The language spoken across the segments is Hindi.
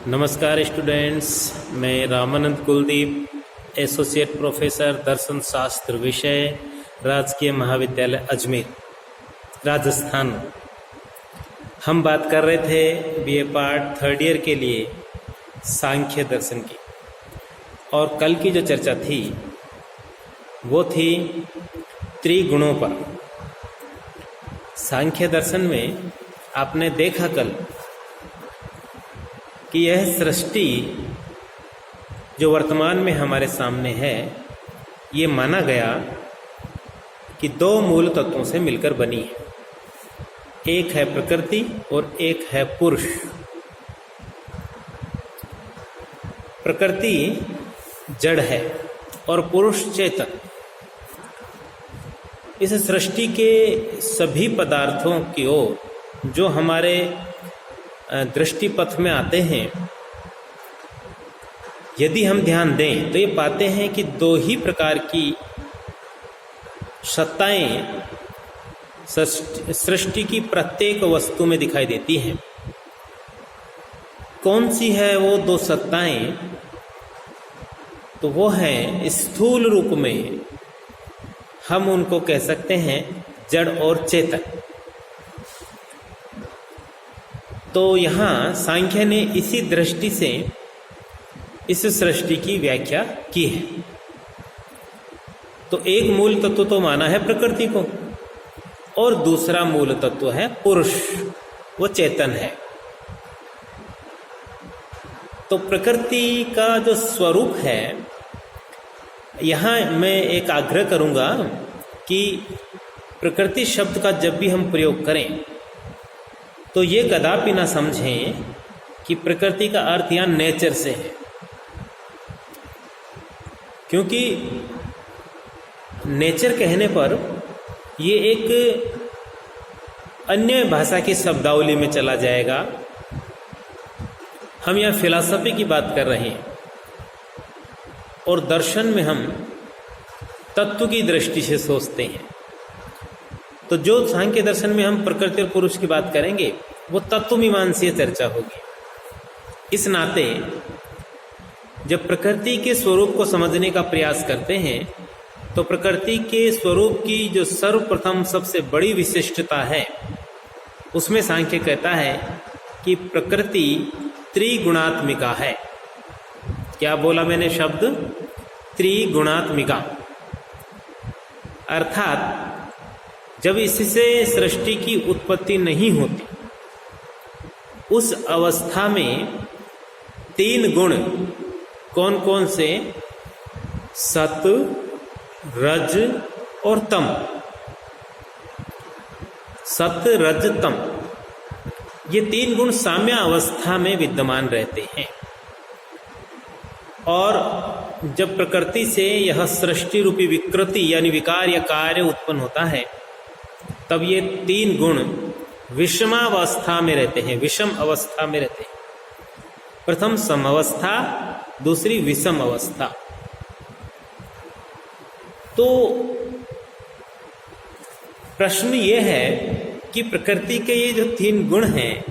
नमस्कार स्टूडेंट्स, मैं रामानंद कुलदीप, एसोसिएट प्रोफेसर दर्शन शास्त्र विषय, राजकीय महाविद्यालय अजमेर, राजस्थान। हम बात कर रहे थे बीए पार्ट थर्ड ईयर के लिए सांख्य दर्शन की, और कल की जो चर्चा थी वो थी त्रिगुणों पर। सांख्य दर्शन में आपने देखा कल कि यह सृष्टि जो वर्तमान में हमारे सामने है, ये माना गया कि दो मूल तत्वों से मिलकर बनी है। एक है प्रकृति और एक है पुरुष। प्रकृति जड़ है और पुरुष चेतन। इस सृष्टि के सभी पदार्थों की ओर जो हमारे दृष्टि पथ में आते हैं, यदि हम ध्यान दें तो ये पाते हैं कि दो ही प्रकार की सत्ताएं सृष्टि की प्रत्येक वस्तु में दिखाई देती हैं। कौन सी है वो दो सत्ताएं? तो वो है स्थूल रूप में हम उनको कह सकते हैं जड़ और चेतन। तो यहाँ सांख्य ने इसी दृष्टि से इस सृष्टि की व्याख्या की है। तो एक मूल तत्व तो माना है प्रकृति को, और दूसरा मूल तत्व है पुरुष, वो चेतन है। तो प्रकृति का जो स्वरूप है, यहाँ मैं एक आग्रह करूंगा कि प्रकृति शब्द का जब भी हम प्रयोग करें तो ये कदापि ना समझें कि प्रकृति का अर्थ यहाँ नेचर से है, क्योंकि नेचर कहने पर ये एक अन्य भाषा की शब्दावली में चला जाएगा। हम यहाँ फिलॉसफी की बात कर रहे हैं और दर्शन में हम तत्व की दृष्टि से सोचते हैं। तो जो सांख्य दर्शन में हम प्रकृति और पुरुष की बात करेंगे वो तत्व मीमांसीय चर्चा होगी। इस नाते जब प्रकृति के स्वरूप को समझने का प्रयास करते हैं तो प्रकृति के स्वरूप की जो सर्वप्रथम सबसे बड़ी विशिष्टता है, उसमें सांख्य कहता है कि प्रकृति त्रिगुणात्मिका है। क्या बोला मैंने शब्द? त्रिगुणात्मिका। अर्थात जब इससे सृष्टि की उत्पत्ति नहीं होती, उस अवस्था में तीन गुण कौन कौन से? सत, रज और तम। सत, रज, तम, ये तीन गुण साम्य अवस्था में विद्यमान रहते हैं। और जब प्रकृति से यह सृष्टि रूपी विकृति यानी विकार या कार्य उत्पन्न होता है, तब ये तीन गुण विषमावस्था में रहते हैं, विषम अवस्था में रहते हैं। प्रथम समअवस्था, दूसरी विषम अवस्था। तो प्रश्न ये है कि प्रकृति के ये जो तीन गुण हैं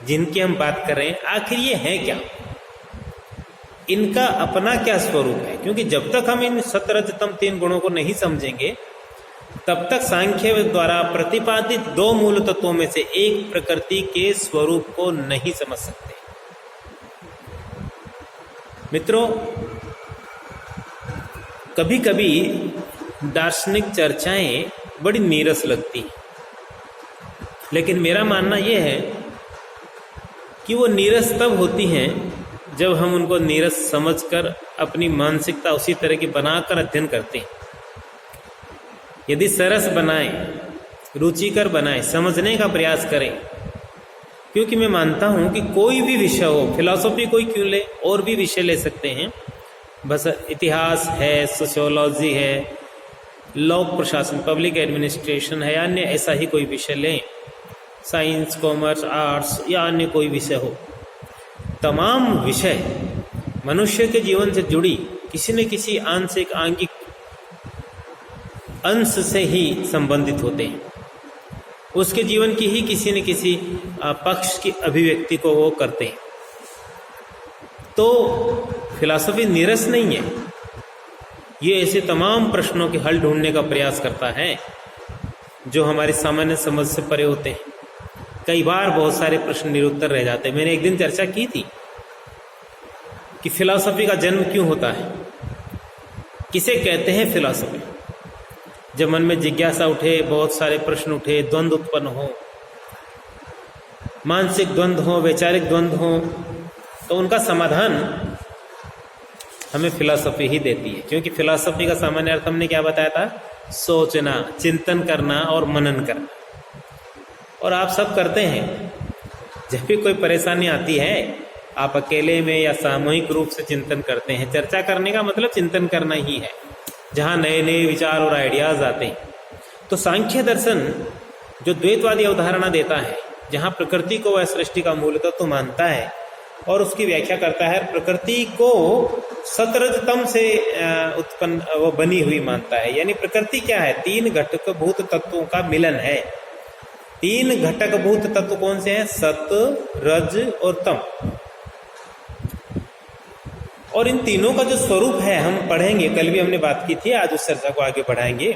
जिनकी हम बात कर रहे हैं, आखिर ये है क्या? इनका अपना क्या स्वरूप है? क्योंकि जब तक हम इन सत, रज, तम तीन गुणों को नहीं समझेंगे, तब तक सांख्य द्वारा प्रतिपादित दो मूल तत्वों में से एक प्रकृति के स्वरूप को नहीं समझ सकते। मित्रों, कभी कभी दार्शनिक चर्चाएं बड़ी नीरस लगती हैं, लेकिन मेरा मानना यह है कि वो नीरस तब होती हैं जब हम उनको नीरस समझकर अपनी मानसिकता उसी तरह की बनाकर अध्ययन करते हैं। यदि सरस बनाएं, रुचिकर बनाएं, समझने का प्रयास करें, क्योंकि मैं मानता हूं कि कोई भी विषय हो, फिलॉसफी कोई क्यों ले, और भी विषय ले सकते हैं, बस इतिहास है, सोशियोलॉजी है, लोक प्रशासन, पब्लिक एडमिनिस्ट्रेशन है, या अन्य ऐसा ही कोई विषय लें, साइंस, कॉमर्स, आर्ट्स या अन्य कोई विषय हो, तमाम विषय मनुष्य के जीवन से जुड़ी किसी न किसी आंशिक आंगिक अंश से ही संबंधित होते हैं। उसके जीवन की ही किसी न किसी पक्ष की अभिव्यक्ति को वो करते हैं। तो फिलॉसफी नीरस नहीं है। ये ऐसे तमाम प्रश्नों के हल ढूंढने का प्रयास करता है जो हमारी सामान्य समझ से परे होते हैं। कई बार बहुत सारे प्रश्न निरुत्तर रह जाते हैं। मैंने एक दिन चर्चा की थी कि फिलॉसफी का जन्म क्यों होता है, किसे कहते हैं फिलॉसफी। जब मन में जिज्ञासा उठे, बहुत सारे प्रश्न उठे, द्वंद्व उत्पन्न हो, मानसिक द्वंद्व हो, वैचारिक द्वंद्व हो, तो उनका समाधान हमें फिलॉसफी ही देती है। क्योंकि फिलॉसफी का सामान्य अर्थ हमने क्या बताया था? सोचना, चिंतन करना और मनन करना। और आप सब करते हैं। जब भी कोई परेशानी आती है, आप अकेले में या सामूहिक रूप से चिंतन करते हैं। चर्चा करने का मतलब चिंतन करना ही है, जहाँ नए नए विचार और आइडियाज आते हैं। तो सांख्य दर्शन जो द्वैतवादी अवधारणा देता है, जहाँ प्रकृति को वह सृष्टि का मूल तत्व मानता है और उसकी व्याख्या करता है, प्रकृति को सतरजतम से उत्पन्न वो बनी हुई मानता है। यानी प्रकृति क्या है? 3 घटकभूत तत्वों का मिलन है। 3 घटकभूत तत्व कौन से हैं? सत, रज और तम। और इन तीनों का जो स्वरूप है हम पढ़ेंगे, कल भी हमने बात की थी, आज उस चर्चा को आगे बढ़ाएंगे।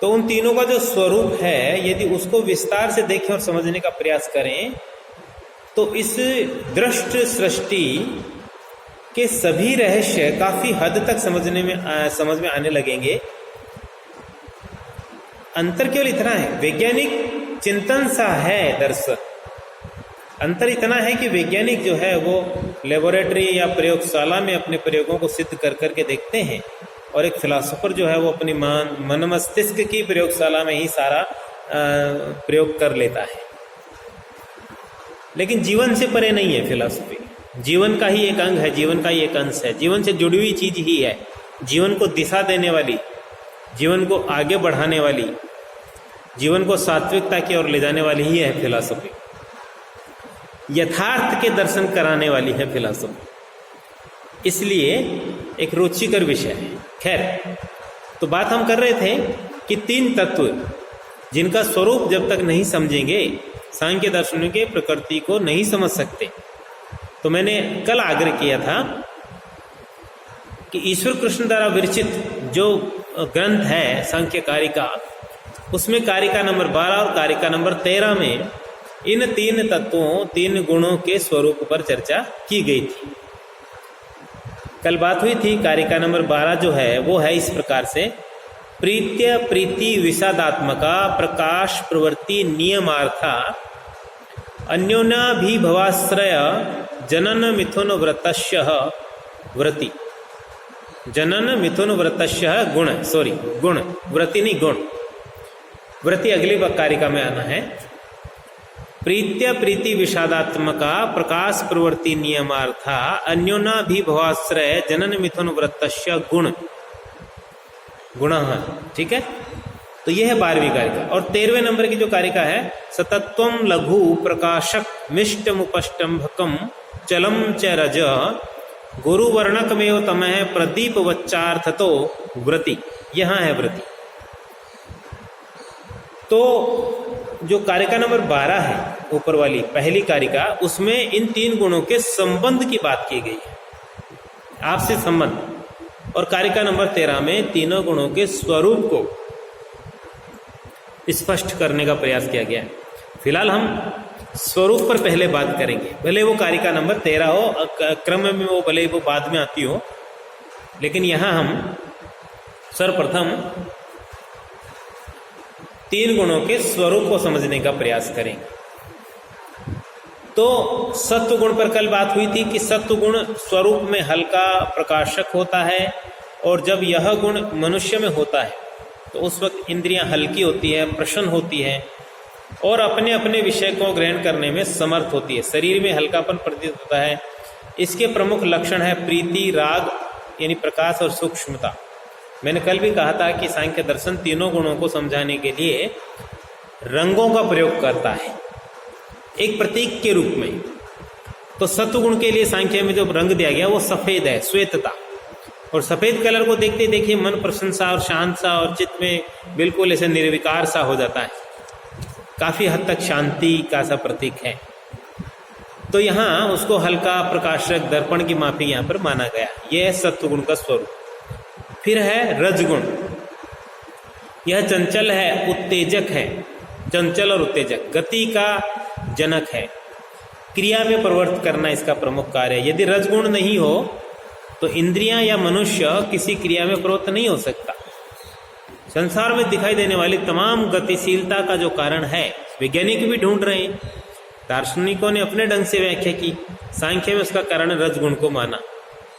तो उन तीनों का जो स्वरूप है, यदि उसको विस्तार से देखें और समझने का प्रयास करें, तो इस दृष्ट सृष्टि के सभी रहस्य काफी हद तक समझ में आने लगेंगे। अंतर केवल इतना है, वैज्ञानिक चिंतन सा है दर्शन। अंतर इतना है कि वैज्ञानिक जो है वो लेबोरेटरी या प्रयोगशाला में अपने प्रयोगों को सिद्ध कर करके देखते हैं, और एक फिलॉसफर जो है वो अपनी मन मस्तिष्क की प्रयोगशाला में ही सारा प्रयोग कर लेता है। लेकिन जीवन से परे नहीं है फिलॉसफी। जीवन का ही एक अंग है, जीवन का ही एक अंश है, जीवन से जुड़ी हुई चीज ही है। जीवन को दिशा देने वाली, जीवन को आगे बढ़ाने वाली, जीवन को सात्विकता की ओर ले जाने वाली ही है फिलॉसफी। यथार्थ के दर्शन कराने वाली है फिलॉसफी। इसलिए एक रुचिकर विषय है। खैर, तो बात हम कर रहे थे कि 3 तत्व जिनका स्वरूप जब तक नहीं समझेंगे, सांख्य दर्शन के प्रकृति को नहीं समझ सकते। तो मैंने कल आग्रह किया था कि ईश्वर कृष्ण द्वारा विरचित जो ग्रंथ है सांख्य कारिका, उसमें कारिका नंबर 12 और कारिका नंबर 13 में इन 3 तत्वों, 3 गुणों के स्वरूप पर चर्चा की गई थी। कल बात हुई थी, कारिका नंबर 12 जो है वो है इस प्रकार से: प्रीत्य प्रीति विषादात्मका प्रकाश प्रवृत्ति नियमार्था अन्योन्याभिभवाश्रय जनन मिथुन व्रतस्य व्रति। जनन मिथुन व्रतस्य गुण, गुण, व्रति नहीं गुण, व्रति अगली कारिका में आना है। प्रीत्य प्रीति विषादात्मका प्रकाश प्रवृत्ति नियमार्था अन्योन्याभिभवाश्रय जनन मिथुन व्रतस्य गुण, ठीक है। तो यह है 12वीं कारिका। और 13वें नंबर की जो कारिका है, सतत्वम लघु प्रकाशक मिष्टमुपष्टम्भकम चलम च रज गुरुवर्णकमेव तमः प्रदीप वच्चार्थतो व्रति। यहाँ है व्रति। तो जो कारिका नंबर 12 है, ऊपर वाली पहली कारिका, उसमें इन 3 गुणों के संबंध की बात की गई है, आपसी संबंध। और कारिका नंबर 13 में तीनों गुणों के स्वरूप को स्पष्ट करने का प्रयास किया गया है। फिलहाल हम स्वरूप पर पहले बात करेंगे, भले वो कारिका नंबर 13 हो, क्रम में वो भले वो बाद में आती हो, लेकिन यहां हम सर्वप्रथम 3 गुणों के स्वरूप को समझने का प्रयास करेंगे। तो सत्व गुण पर कल बात हुई थी कि सत्व गुण स्वरूप में हल्का प्रकाशक होता है, और जब यह गुण मनुष्य में होता है तो उस वक्त इंद्रियां हल्की होती है, प्रसन्न होती है, और अपने अपने विषय को ग्रहण करने में समर्थ होती है। शरीर में हल्कापन प्रतीत होता है। इसके प्रमुख लक्षण है प्रीति, राग यानी प्रकाश, और सूक्ष्मता। मैंने कल भी कहा था कि सांख्य दर्शन तीनों गुणों को समझाने के लिए रंगों का प्रयोग करता है एक प्रतीक के रूप में। तो सत्व गुण के लिए सांख्य में जो रंग दिया गया वो सफेद है, श्वेतता। और सफेद कलर को देखते देखिए मन प्रसन्न सा और शांत सा, और चित्त में बिल्कुल ऐसे निर्विकार सा हो जाता है। काफी हद तक शांति का सा प्रतीक है। तो यहाँ उसको हल्का, प्रकाशक, दर्पण की माफी यहाँ पर माना गया। यह है सत्वगुण का स्वरूप। फिर है रजगुण। यह चंचल है, उत्तेजक है, चंचल और उत्तेजक, गति का जनक है, क्रिया में प्रवृत्त करना इसका प्रमुख कार्य है। यदि रजगुण नहीं हो तो इंद्रियां या मनुष्य किसी क्रिया में प्रवृत्त नहीं हो सकता। संसार में दिखाई देने वाली तमाम गतिशीलता का जो कारण है, वैज्ञानिक भी ढूंढ रहे हैं, दार्शनिकों ने अपने ढंग से व्याख्या की। सांख्य में उसका कारण रजगुण को माना।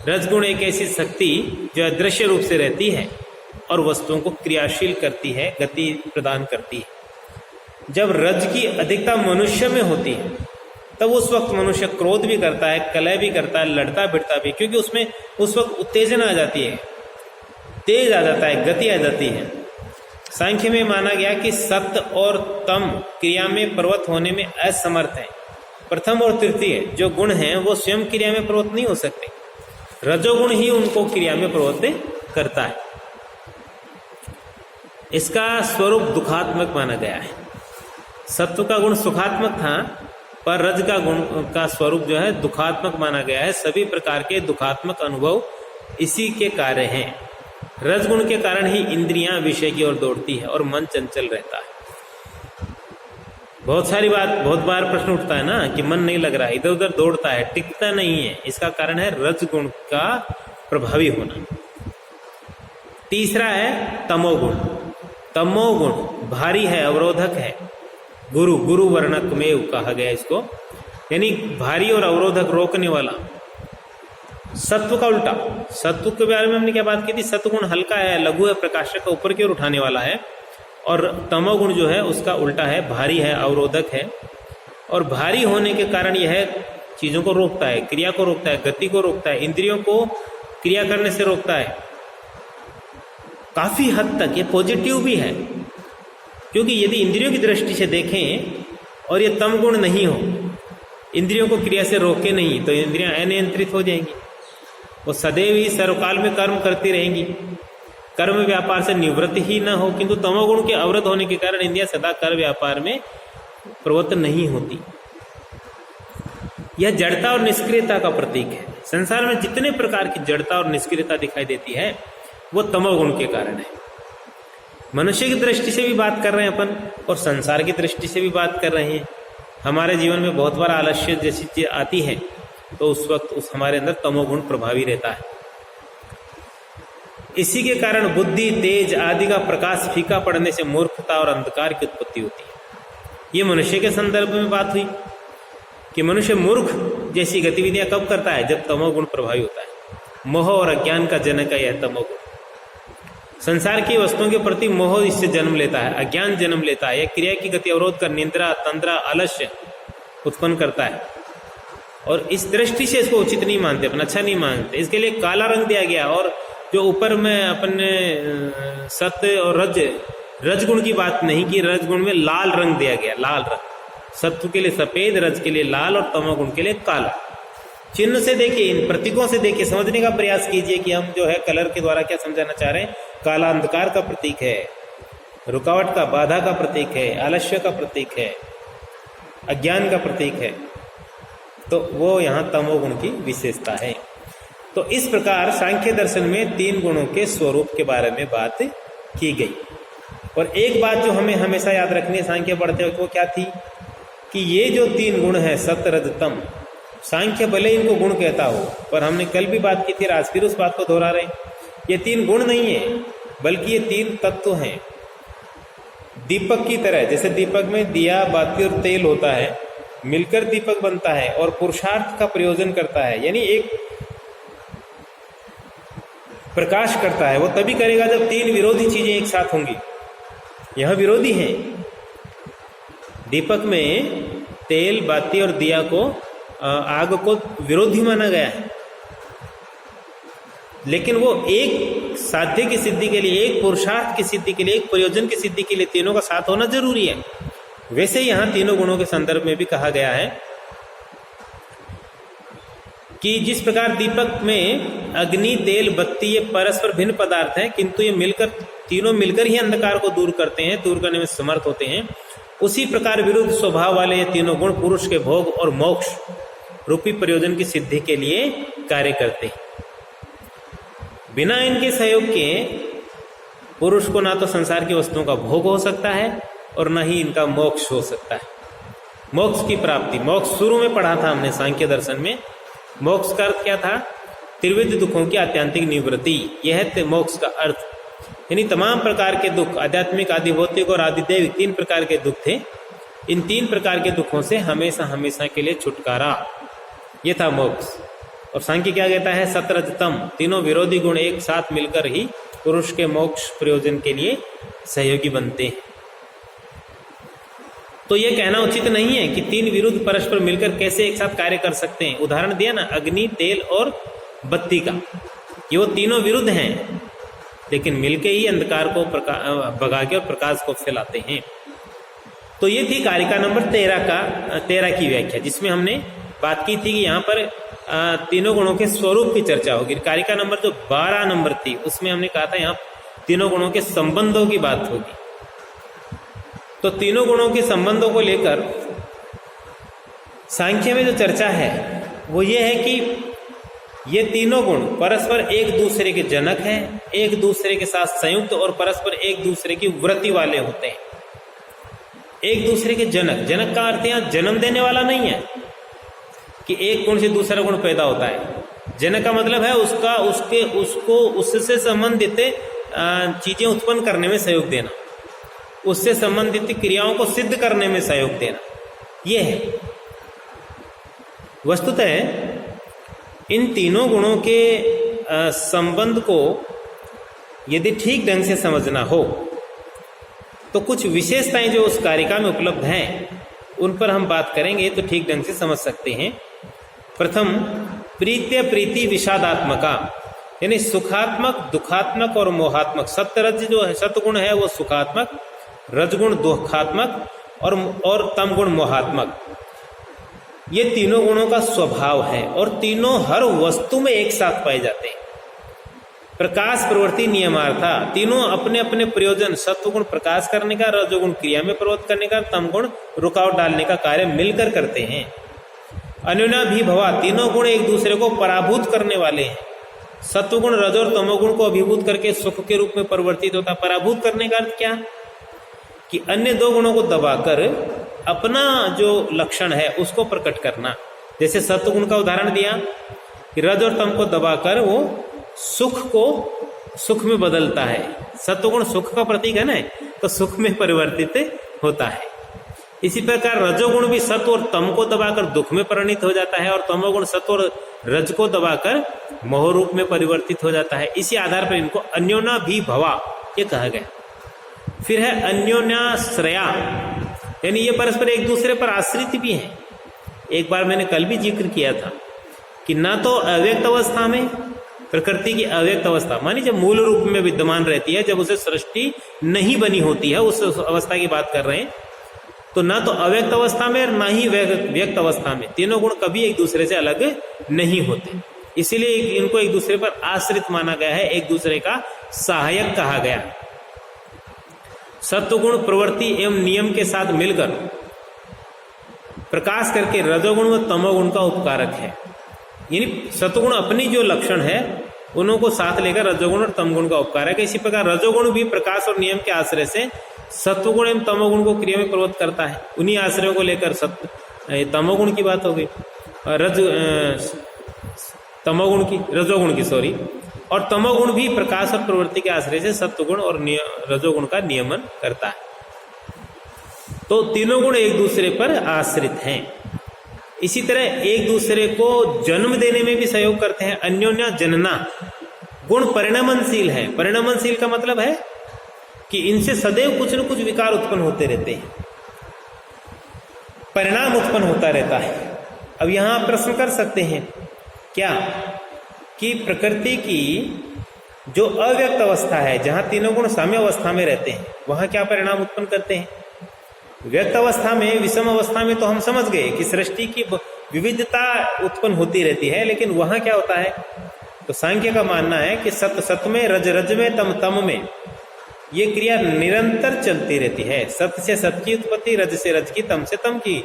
रजगुण एक ऐसी शक्ति जो अदृश्य रूप से रहती है और वस्तुओं को क्रियाशील करती है, गति प्रदान करती है। जब रज की अधिकता मनुष्य में होती है तब उस वक्त मनुष्य क्रोध भी करता है, कलह भी करता है, लड़ता भिड़ता भी, क्योंकि उसमें उस वक्त उत्तेजना आ जाती है, तेज आ जाता है, गति आ जाती है। सांख्य में माना गया कि सत्य और तम क्रिया में प्रवृत्त होने में असमर्थ है। प्रथम और तृतीय जो गुण हैं वो स्वयं क्रिया में प्रवृत्त नहीं हो सकते, रजोगुण ही उनको क्रिया में प्रवृत्त करता है। इसका स्वरूप दुखात्मक माना गया है। सत्व का गुण सुखात्मक था, पर रज का गुण का स्वरूप जो है दुखात्मक माना गया है। सभी प्रकार के दुखात्मक अनुभव इसी के कार्य हैं। रजगुण के कारण ही इंद्रियां विषय की ओर दौड़ती है और मन चंचल रहता है। बहुत बार प्रश्न उठता है ना कि मन नहीं लग रहा है, इधर उधर दौड़ता है, टिकता नहीं है। इसका कारण है रजगुण का प्रभावी होना। तीसरा है तमोगुण। तमोगुण भारी है, अवरोधक है, गुरु वर्णक में कहा गया इसको, यानी भारी और अवरोधक, रोकने वाला। सत्व का उल्टा, सत्व के बारे में हमने क्या बात की थी? सत्वगुण हल्का है, लघु है, प्रकाशक का ऊपर की ओर उठाने वाला है, और तमोगुण जो है उसका उल्टा है, भारी है, अवरोधक है। और भारी होने के कारण यह चीजों को रोकता है, क्रिया को रोकता है, गति को रोकता है, इंद्रियों को क्रिया करने से रोकता है। काफी हद तक ये पॉजिटिव भी है, क्योंकि यदि इंद्रियों की दृष्टि से देखें और ये तम गुण नहीं हो, इंद्रियों को क्रिया से रोके नहीं, तो इंद्रियां अनियंत्रित हो जाएंगी। वो सदैव ही सर्वकाल में कर्म करती रहेंगी, कर्म व्यापार से निवृत्त ही न हो। किंतु तमोगुण के अवरुद्ध होने के कारण इंद्रियां सदा कर्म व्यापार में प्रवृत्त नहीं होती। यह जड़ता और निष्क्रियता का प्रतीक है। संसार में जितने प्रकार की जड़ता और निष्क्रियता दिखाई देती है वो तमोगुण के कारण है। मनुष्य की दृष्टि से भी बात कर रहे हैं अपन, और संसार की दृष्टि से भी बात कर रहे हैं। हमारे जीवन में बहुत बार आलस्य जैसी चीज आती है, तो उस वक्त हमारे अंदर तमोगुण प्रभावी रहता है। इसी के कारण बुद्धि, तेज आदि का प्रकाश फीका पड़ने से मूर्खता और अंधकार की उत्पत्ति होती है। ये मनुष्य के संदर्भ में बात हुई कि मनुष्य मूर्ख जैसी गतिविधियां कब करता है? जब तमोगुण प्रभावी होता है। मोह और अज्ञान का जनक है यह तमोगुण। संसार की वस्तुओं के प्रति मोह इससे जन्म लेता है, अज्ञान जन्म लेता है। यह क्रिया की गति अवरोध कर निंद्रा, तंद्रा, आलस्य उत्पन्न करता है, और इस दृष्टि से इसको उचित नहीं मानते, अपन अच्छा नहीं मानते। इसके लिए काला रंग दिया गया, और जो ऊपर में अपन ने सत्य और रजगुण की बात नहीं की, रजगुण में लाल रंग दिया गया, लाल रंग। सत्व के लिए सफेद, रज के लिए लाल, और तमोगुण के लिए काला। चिन्ह से देखिए, इन प्रतीकों से देखिए, समझने का प्रयास कीजिए कि हम जो है कलर के द्वारा क्या समझाना चाह रहे हैं। काला अंधकार का प्रतीक है, रुकावट का, बाधा का प्रतीक है, आलस्य का प्रतीक है, अज्ञान का प्रतीक है। तो वो यहाँ तमोगुण की विशेषता है। तो इस प्रकार सांख्य दर्शन में 3 गुणों के स्वरूप के बारे में बात की गई। और एक बात जो हमें हमेशा याद रखनी है सांख्य पढ़ते वक्त, वो क्या थी कि ये जो 3 गुण है सत्य, रज, तम, सांख्य भले इनको गुण कहता हो, पर हमने कल भी बात की थी, आज फिर उस बात को दोहरा रहे हैं। ये 3 गुण नहीं है, बल्कि ये 3 तत्व हैं। दीपक की तरह, जैसे दीपक में दिया, बाती और तेल होता है, मिलकर दीपक बनता है और पुरुषार्थ का प्रयोजन करता है, यानी एक प्रकाश करता है। वो तभी करेगा जब 3 विरोधी चीजें एक साथ होंगी। यह विरोधी हैं। दीपक में तेल, बाती और दिया को, आग को विरोधी माना गया है, लेकिन वो एक साध्य की सिद्धि के लिए, एक पुरुषार्थ की सिद्धि के लिए, एक प्रयोजन की सिद्धि के लिए तीनों का साथ होना जरूरी है। वैसे यहाँ तीनों गुणों के संदर्भ में भी कहा गया है कि जिस प्रकार दीपक में अग्नि, तेल, बत्ती ये परस्पर भिन्न पदार्थ हैं, किंतु ये मिलकर, तीनों मिलकर ही अंधकार को दूर करते हैं, दूर करने में समर्थ होते हैं। उसी प्रकार विरुद्ध स्वभाव वाले ये तीनों गुण पुरुष के भोग और मोक्ष रूपी प्रयोजन की सिद्धि के लिए कार्य करते हैं। बिना इनके सहयोग के पुरुष को ना तो संसार की वस्तुओं का भोग हो सकता है और न ही इनका मोक्ष हो सकता है। मोक्ष की प्राप्ति, मोक्ष शुरू में पढ़ा था हमने सांख्य दर्शन में। मोक्ष का अर्थ क्या था? त्रिविध दुखों की आत्यंतिक निवृत्ति, यह है मोक्ष का अर्थ। यानी तमाम प्रकार के दुख, आध्यात्मिक, आदि भौतिक और आदि दैविक, 3 प्रकार के दुख थे। इन 3 प्रकार के दुखों से हमेशा हमेशा के लिए छुटकारा, ये था मोक्ष। और सांख्य क्या कहता है? सतरजतम, तीनों विरोधी गुण एक साथ मिलकर ही पुरुष के मोक्ष प्रयोजन के लिए सहयोगी बनते हैं। तो यह कहना उचित नहीं है कि 3 विरुद्ध परस्पर मिलकर कैसे एक साथ कार्य कर सकते हैं। उदाहरण दिया ना, अग्नि, तेल और बत्ती का, ये वो तीनों विरुद्ध हैं, लेकिन मिलके ही अंधकार को भगा के और प्रकाश को फैलाते हैं। तो ये थी कारिका नंबर 13 की व्याख्या, जिसमें हमने बात की थी कि यहाँ पर तीनों गुणों के स्वरूप की चर्चा होगी। कारिका नंबर जो 12 नंबर थी, उसमें हमने कहा था यहाँ तीनों गुणों के संबंधों की बात होगी। तो तीनों गुणों के संबंधों को लेकर सांख्य में जो चर्चा है वो ये है कि ये तीनों गुण परस्पर एक दूसरे के जनक हैं, एक दूसरे के साथ संयुक्त और परस्पर एक दूसरे की वृत्ति वाले होते हैं। एक दूसरे के जनक, जनक का अर्थ यहाँ जन्म देने वाला नहीं है कि एक गुण से दूसरा गुण पैदा होता है। जनक का मतलब है उसको उससे संबंधित चीजें उत्पन्न करने में सहयोग देना, उससे संबंधित क्रियाओं को सिद्ध करने में सहयोग देना, यह है। वस्तुतः इन तीनों गुणों के संबंध को यदि ठीक ढंग से समझना हो तो कुछ विशेषताएं जो उस कारिका में उपलब्ध हैं उन पर हम बात करेंगे तो ठीक ढंग से समझ सकते हैं। प्रथम, प्रीत्य प्रीति विषादात्मका, यानी सुखात्मक, दुखात्मक और मोहात्मक। सत्वरज जो है, सत्गुण है वो सुखात्मक, रजगुण दुखात्मक और तमगुण मोहात्मक। ये तीनों गुणों का स्वभाव है और तीनों हर वस्तु में एक साथ पाए जाते हैं। प्रकाश प्रवृत्ति नियमार्था, तीनों अपने अपने प्रयोजन, सत्वगुण प्रकाश करने का, रजोगुण क्रिया में प्रवृत्त करने का, तमगुण रुकावट डालने का कार्य मिलकर करते हैं। अन्योन्याभिभवा, तीनों गुण एक दूसरे को पराभूत करने वाले हैं। सत्वगुण रज और तमोगुण को अभिभूत करके सुख के रूप में परिवर्तित होता। पराभूत करने का अर्थ क्या? कि अन्य 2 गुणों को दबाकर अपना जो लक्षण है उसको प्रकट करना। जैसे सत्वगुण का उदाहरण दिया कि रज और तम को दबाकर वो सुख को सुख में बदलता है। सत्वगुण सुख का प्रतीक है ना, तो सुख में परिवर्तित होता है। इसी प्रकार रजोगुण भी सत्व और तम को दबाकर दुख में परिणित हो जाता है और तमोगुण सत्व और रज को दबाकर मोह रूप में परिवर्तित हो जाता है। इसी आधार पर इनको अन्योन्याभिभवा ये कहा गया। फिर है अन्योन्याश्रया, यानी ये परस्पर एक दूसरे पर आश्रित भी हैं। एक बार मैंने कल भी जिक्र किया था कि ना तो अव्यक्त अवस्था में, प्रकृति की अव्यक्त अवस्था मानी जब मूल रूप में विद्यमान रहती है, जब उसे सृष्टि नहीं बनी होती है, उस अवस्था की बात कर रहे हैं, तो ना तो अव्यक्त अवस्था में ना ही व्यक्त अवस्था में तीनों गुण कभी एक दूसरे से अलग नहीं होते। इसीलिए इनको एक दूसरे पर आश्रित माना गया है, एक दूसरे का सहायक कहा गया। सत्वगुण प्रवृत्ति एवं नियम के साथ मिलकर प्रकाश करके रजोगुण व तमोगुण का उपकारक है। यानी सत्वगुण अपनी जो लक्षण है उन्हों को साथ लेकर रजोगुण और तमगुण का उपकारक है। इसी प्रकार रजोगुण भी प्रकाश और नियम के आश्रय से सत्वगुण एवं तमोगुण को क्रिया में प्रवृत्त करता है। उन्हीं आश्रयों को लेकर तमोगुण की बात हो गई, रजोगुण की और तमोगुण भी प्रकाश और प्रवृत्ति के आश्रय से सत्वगुण और रजोगुण का नियमन करता है। तो तीनों गुण एक दूसरे पर आश्रित हैं। इसी तरह एक दूसरे को जन्म देने में भी सहयोग करते हैं। अन्योन्या जनना, गुण परिणमनशील है। परिणमनशील का मतलब है कि इनसे सदैव कुछ न कुछ विकार उत्पन्न होते रहते हैं, परिणाम उत्पन्न होता रहता है। अब यहां प्रश्न कर सकते हैं क्या कि प्रकृति की जो अव्यक्त अवस्था है, जहां तीनों गुण साम्य अवस्था में रहते हैं, वहां क्या परिणाम उत्पन्न करते हैं? व्यक्त अवस्था में, विषम अवस्था में तो हम समझ गए कि सृष्टि की विविधता उत्पन्न होती रहती है, लेकिन वहां क्या होता है? तो सांख्य का मानना है कि सत सत में, रज रज में, तम तम में ये क्रिया निरंतर चलती रहती है। सत से सत की उत्पत्ति, रज से रज की, तम से तम की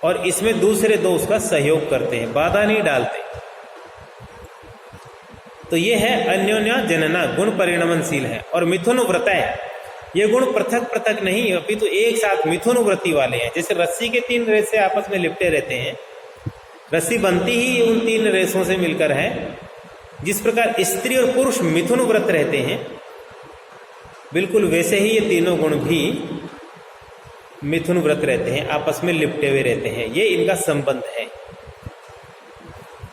और इसमें दूसरे दो उसका सहयोग करते हैं, बाधा नहीं डालते। तो ये है अन्योन्या जनना, गुण परिणमनशील है। और मिथुन व्रत है, ये गुण पृथक पृथक नहीं अपितु एक साथ मिथुन व्रति वाले हैं। जैसे रस्सी के 3 रेसे आपस में लिपटे रहते हैं, रस्सी बनती ही उन 3 रेसों से मिलकर है, जिस प्रकार स्त्री और पुरुष मिथुन व्रत रहते हैं, बिल्कुल वैसे ही ये तीनों गुण भी मिथुन व्रत रहते हैं, आपस में लिपटे हुए रहते हैं। ये इनका संबंध है।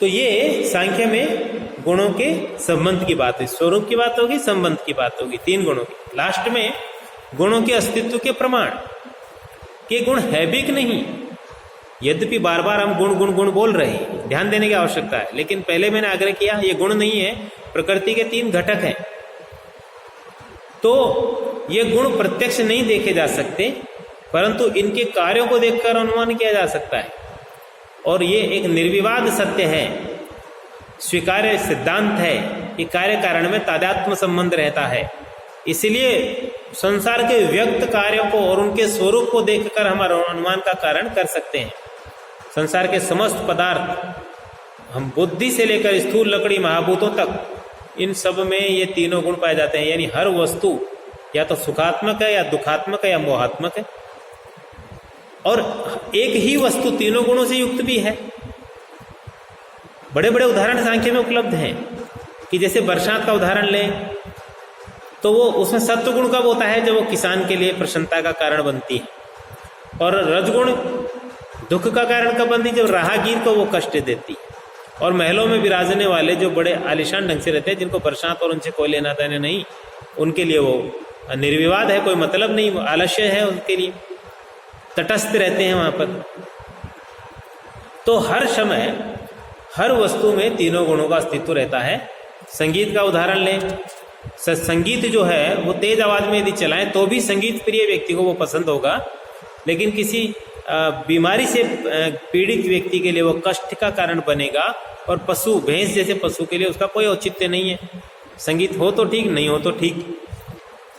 तो ये सांख्य में गुणों के संबंध की बात है, स्वरूप की बात होगी, संबंध की बात होगी, 3 गुणों की। लास्ट में गुणों के अस्तित्व के प्रमाण के गुण है भी कि नहीं। यद्यपि बार बार हम गुण गुण गुण बोल रहे हैं, ध्यान देने की आवश्यकता है, लेकिन पहले मैंने आग्रह किया ये गुण नहीं है, प्रकृति के 3 घटक हैं। तो ये गुण प्रत्यक्ष नहीं देखे जा सकते, परंतु इनके कार्यों को देखकर अनुमान किया जा सकता है। और ये एक निर्विवाद सत्य है, स्वीकार्य सिद्धांत है कि कार्य कारण में तादात्म्य संबंध रहता है। इसलिए संसार के व्यक्त कार्यों को और उनके स्वरूप को देखकर हम अनुमान का कारण कर सकते हैं। संसार के समस्त पदार्थ, हम बुद्धि से लेकर स्थूल लकड़ी महाभूतों तक, इन सब में ये तीनों गुण पाए जाते हैं। यानी हर वस्तु या तो सुखात्मक है, या दुखात्मक है, या मोहात्मक है। और एक ही वस्तु तीनों गुणों से युक्त भी है। बड़े बड़े उदाहरण सांख्य में उपलब्ध हैं कि जैसे बरसात का उदाहरण लें तो वो उसमें सत्व गुण कब होता है, जब वो किसान के लिए प्रसन्नता का कारण बनती है। और रजगुण दुख का कारण कब बनती है, जब राहगीर को वो कष्ट देती है। और महलों में विराजने वाले जो बड़े आलिशान ढंग से रहते हैं, जिनको बरसात और उनसे कोई लेना देना नहीं, उनके लिए वो निर्विवाद है, कोई मतलब नहीं, आलस्य है उनके लिए, तटस्थ रहते हैं वहां पर। तो हर समय हर वस्तु में तीनों गुणों का अस्तित्व रहता है। संगीत का उदाहरण लें, संगीत जो है वो तेज आवाज में यदि चलाएं तो भी संगीत प्रिय व्यक्ति को वो पसंद होगा, लेकिन किसी बीमारी से पीड़ित व्यक्ति के लिए वो कष्ट का कारण बनेगा। और पशु, भैंस जैसे पशु के लिए उसका कोई औचित्य नहीं है। संगीत हो तो ठीक, नहीं हो तो ठीक।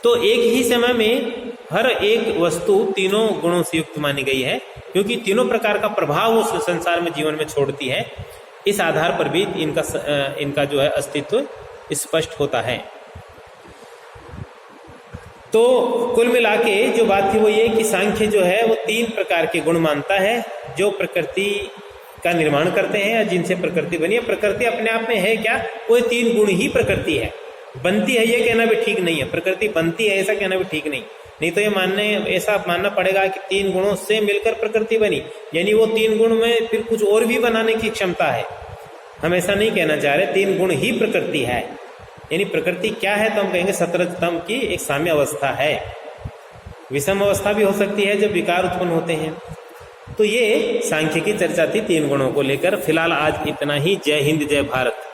तो एक ही समय में हर एक वस्तु तीनों गुणों से युक्त मानी गई है, क्योंकि तीनों प्रकार का प्रभाव उस संसार में जीवन में छोड़ती है। इस आधार पर भी इनका जो है अस्तित्व स्पष्ट होता है। तो कुल मिला के जो बात थी वो ये कि सांख्य जो है वो 3 प्रकार के गुण मानता है, जो प्रकृति का निर्माण करते हैं या जिनसे प्रकृति बनी है। प्रकृति अपने आप में है क्या, वो 3 गुण ही प्रकृति है। बनती है ये कहना भी ठीक नहीं है, प्रकृति बनती है ऐसा कहना भी ठीक नहीं तो ये ऐसा मानना पड़ेगा कि 3 गुणों से मिलकर प्रकृति बनी, यानी वो 3 गुण में फिर कुछ और भी बनाने की क्षमता है। हम ऐसा नहीं कहना चाह रहे, 3 गुण ही प्रकृति है। यानी प्रकृति क्या है, तो हम कहेंगे सतरजतम की एक साम्य अवस्था है। विषम अवस्था भी हो सकती है जब विकार उत्पन्न होते हैं। तो ये सांख्य की चर्चा थी 3 गुणों को लेकर। फिलहाल आज इतना ही। जय हिंद, जय भारत।